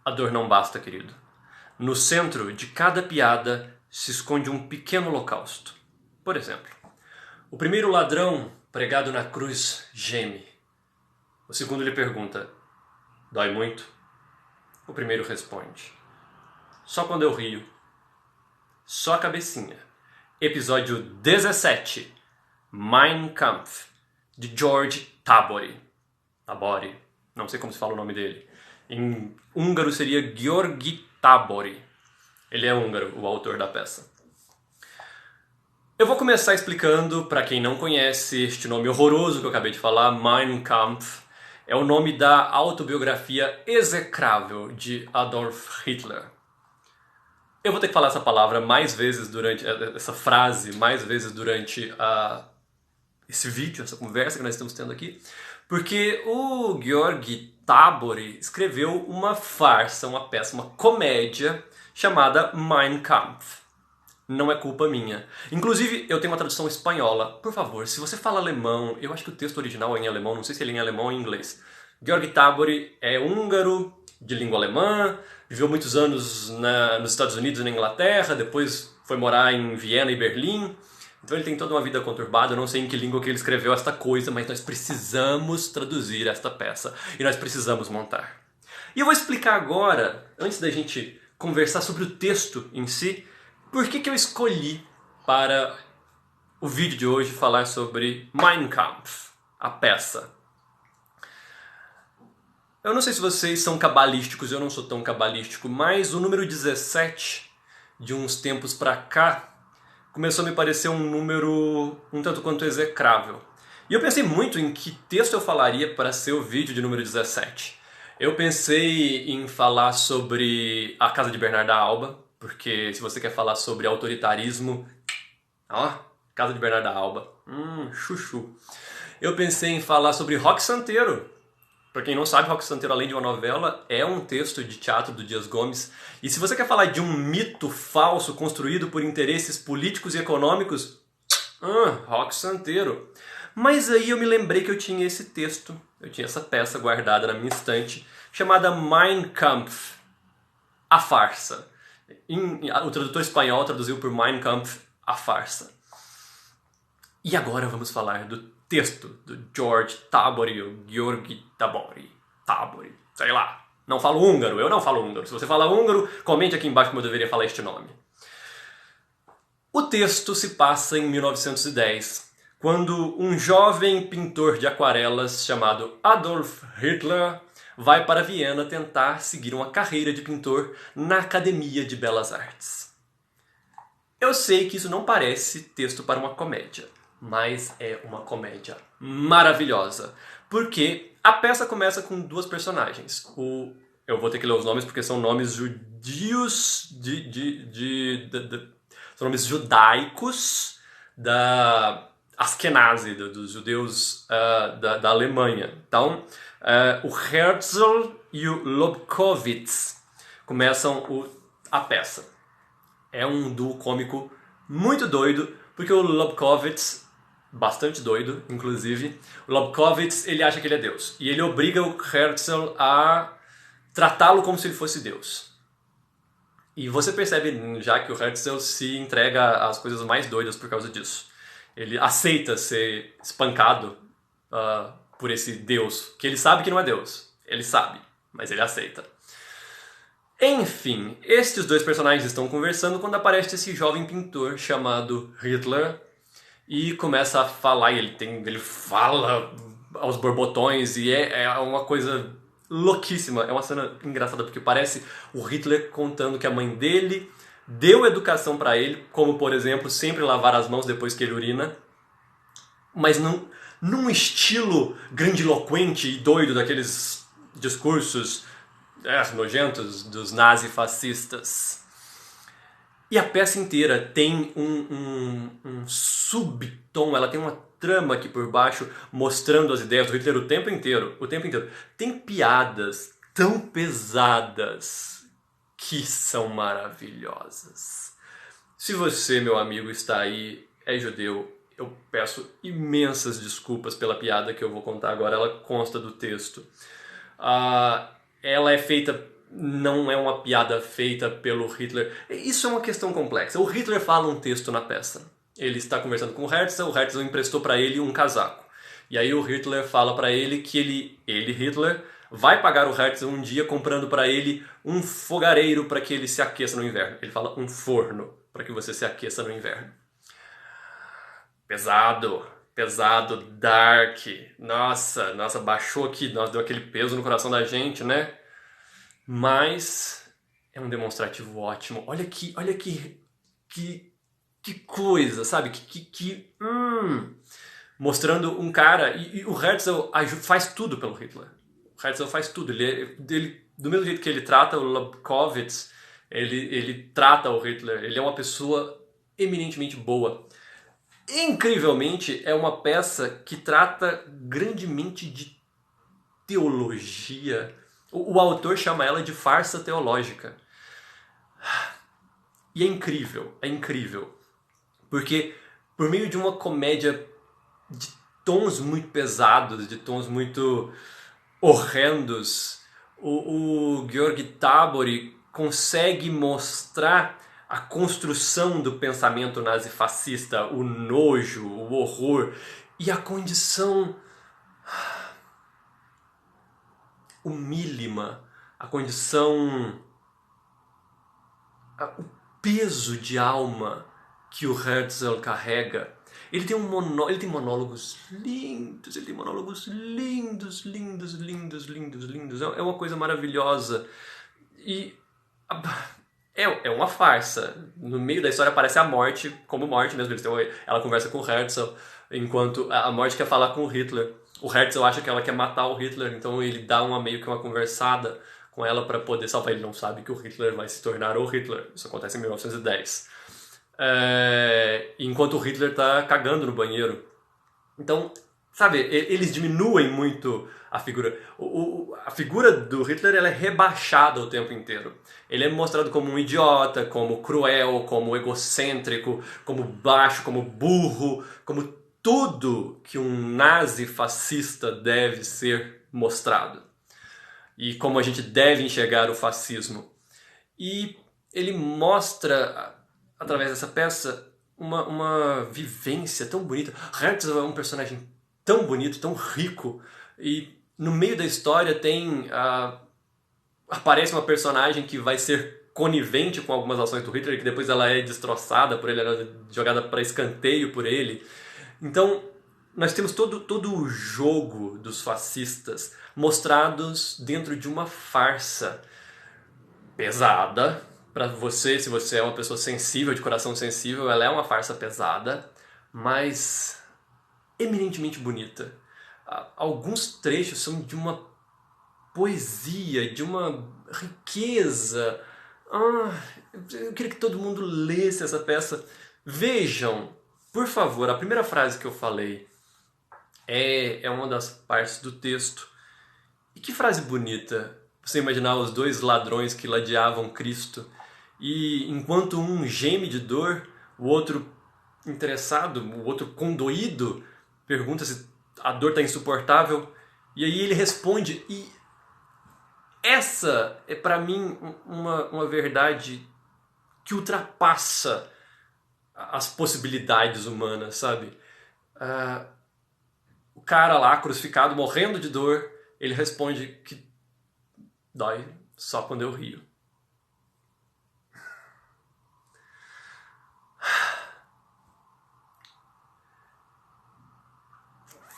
A dor não basta, querido. No centro de cada piada se esconde um pequeno holocausto. Por exemplo, o primeiro ladrão pregado na cruz geme. O segundo lhe pergunta: dói muito? O primeiro responde: só quando eu rio. Só a cabecinha. Episódio 17. Mein Kampf, de George Tabori. Tabori, não sei como se fala o nome dele. Em húngaro seria György Tabori. Ele é húngaro, o autor da peça. Eu vou começar explicando, para quem não conhece, este nome horroroso que eu acabei de falar, Mein Kampf, é o nome da autobiografia execrável de Adolf Hitler. Eu vou ter que falar essa palavra mais vezes durante, essa frase mais vezes durante esse vídeo, essa conversa que nós estamos tendo aqui, porque o György Tabori escreveu uma farsa, uma peça, uma comédia chamada Mein Kampf. Não é culpa minha. Inclusive, eu tenho uma tradução espanhola. Por favor, se você fala alemão, eu acho que o texto original é em alemão, não sei se ele é em alemão ou em inglês. György Tabori é húngaro, de língua alemã, viveu muitos anos nos Estados Unidos e na Inglaterra, depois foi morar em Viena e Berlim. Então ele tem toda uma vida conturbada, eu não sei em que língua que ele escreveu esta coisa, mas nós precisamos traduzir esta peça e nós precisamos montar. E eu vou explicar agora, antes da gente conversar sobre o texto em si, por que eu escolhi para o vídeo de hoje falar sobre Mein Kampf, a peça. Eu não sei se vocês são cabalísticos, eu não sou tão cabalístico, mas o número 17, de uns tempos pra cá, começou a me parecer um número um tanto quanto execrável. E eu pensei muito em que texto eu falaria para ser o vídeo de número 17. Eu pensei em falar sobre a Casa de Bernarda Alba, porque se você quer falar sobre autoritarismo, Casa de Bernarda Alba, chuchu. Eu pensei em falar sobre Roque Santeiro. Para quem não sabe, Roque Santeiro, além de uma novela, é um texto de teatro do Dias Gomes. E se você quer falar de um mito falso construído por interesses políticos e econômicos, Roque Santeiro. Mas aí eu me lembrei que eu tinha esse texto, eu tinha essa peça guardada na minha estante, chamada Mein Kampf, a farsa. O tradutor espanhol traduziu por Mein Kampf, a farsa. E agora vamos falar do texto do George Tabori, ou György Tabori, sei lá. Não falo húngaro, eu não falo húngaro. Se você fala húngaro, comente aqui embaixo como eu deveria falar este nome. O texto se passa em 1910, quando um jovem pintor de aquarelas chamado Adolf Hitler vai para Viena tentar seguir uma carreira de pintor na Academia de Belas Artes. Eu sei que isso não parece texto para uma comédia, mas é uma comédia maravilhosa, porque a peça começa com duas personagens. Eu vou ter que ler os nomes porque são nomes judios, são nomes judaicos da Askenazi, dos judeus da Alemanha. Então, o Herzl e o Lobkowitz começam a peça. É um duo cômico muito doido, porque o Lobkowitz, bastante doido, inclusive, o Lobkowitz, ele acha que ele é Deus. E ele obriga o Herzl a tratá-lo como se ele fosse Deus. E você percebe já que o Herzl se entrega às coisas mais doidas por causa disso. Ele aceita ser espancado por esse Deus, que ele sabe que não é Deus. Ele sabe, mas ele aceita. Enfim, estes dois personagens estão conversando quando aparece esse jovem pintor chamado Hitler e começa a falar, e ele fala aos borbotões e é uma coisa louquíssima. É uma cena engraçada porque parece o Hitler contando que a mãe dele deu educação para ele, como por exemplo, sempre lavar as mãos depois que ele urina, mas num estilo grandiloquente e doido daqueles discursos nojentos dos nazifascistas. E a peça inteira tem um subtom, ela tem uma trama aqui por baixo mostrando as ideias do Hitler o tempo inteiro. Tem piadas tão pesadas que são maravilhosas. Se você, meu amigo, está aí, é judeu, eu peço imensas desculpas pela piada que eu vou contar agora, ela consta do texto. Ela é feita não é uma piada feita pelo Hitler. Isso é uma questão complexa. O Hitler fala um texto na peça. Ele está conversando com o Herzl emprestou para ele um casaco. E aí o Hitler fala para ele que Hitler, vai pagar o Herzl um dia comprando para ele um fogareiro para que ele se aqueça no inverno. Ele fala um forno para que você se aqueça no inverno. Pesado, dark. Nossa, baixou aqui, nossa, deu aquele peso no coração da gente, né? Mas é um demonstrativo ótimo. Olha que coisa, sabe? Mostrando um cara... E o Herzl faz tudo pelo Hitler. O Herzl faz tudo. Ele, do mesmo jeito que ele trata o Lobkowitz, ele trata o Hitler. Ele é uma pessoa eminentemente boa. Incrivelmente, é uma peça que trata grandemente de teologia. O autor chama ela de farsa teológica. E é incrível. Porque por meio de uma comédia de tons muito pesados, de tons muito horrendos, o Georg Tabori consegue mostrar a construção do pensamento nazifascista, o nojo, o horror e a condição humílima, a condição, o peso de alma que o Herzl carrega. Ele tem monólogos lindos, é uma coisa maravilhosa. E é uma farsa. No meio da história aparece a morte, como morte mesmo. Ela conversa com o Herzl, enquanto a morte quer falar com o Hitler. O Herzl acha que ela quer matar o Hitler, então ele dá meio que uma conversada com ela para poder salvar. Ele não sabe que o Hitler vai se tornar o Hitler. Isso acontece em 1910. Enquanto o Hitler tá cagando no banheiro. Então, sabe, eles diminuem muito a figura. A figura do Hitler ela é rebaixada o tempo inteiro. Ele é mostrado como um idiota, como cruel, como egocêntrico, como baixo, como burro, como tudo que um nazi fascista deve ser mostrado. E como a gente deve enxergar o fascismo. E ele mostra, através dessa peça, uma vivência tão bonita. Herzl é um personagem tão bonito, tão rico, e no meio da história aparece uma personagem que vai ser conivente com algumas ações do Hitler, que depois ela é destroçada por ele, ela é jogada para escanteio por ele. Então, nós temos todo o jogo dos fascistas mostrados dentro de uma farsa pesada. Para você, se você é uma pessoa sensível, de coração sensível, ela é uma farsa pesada, mas eminentemente bonita. Alguns trechos são de uma poesia, de uma riqueza. Eu queria que todo mundo lesse essa peça. Vejam, por favor, a primeira frase que eu falei é uma das partes do texto. E que frase bonita! Você imaginar os dois ladrões que ladeavam Cristo, e enquanto um geme de dor, o outro interessado, o outro condoído, pergunta se a dor está insuportável, e aí ele responde. E essa é para mim uma verdade que ultrapassa as possibilidades humanas, sabe? O cara lá, crucificado, morrendo de dor, ele responde que dói só quando eu rio.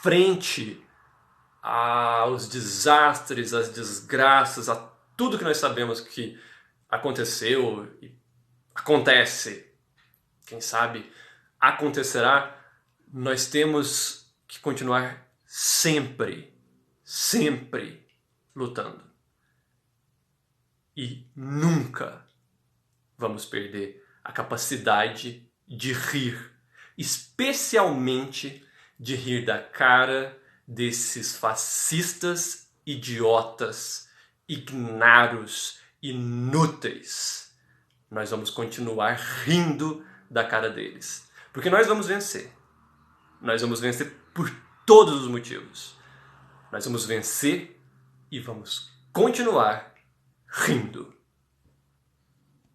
Frente aos desastres, às desgraças, a tudo que nós sabemos que aconteceu e acontece, quem sabe acontecerá, nós temos que continuar sempre lutando. E nunca vamos perder a capacidade de rir, especialmente de rir da cara desses fascistas idiotas, ignaros, inúteis. Nós vamos continuar rindo da cara deles. Porque nós vamos vencer. Nós vamos vencer por todos os motivos. Nós vamos vencer e vamos continuar rindo.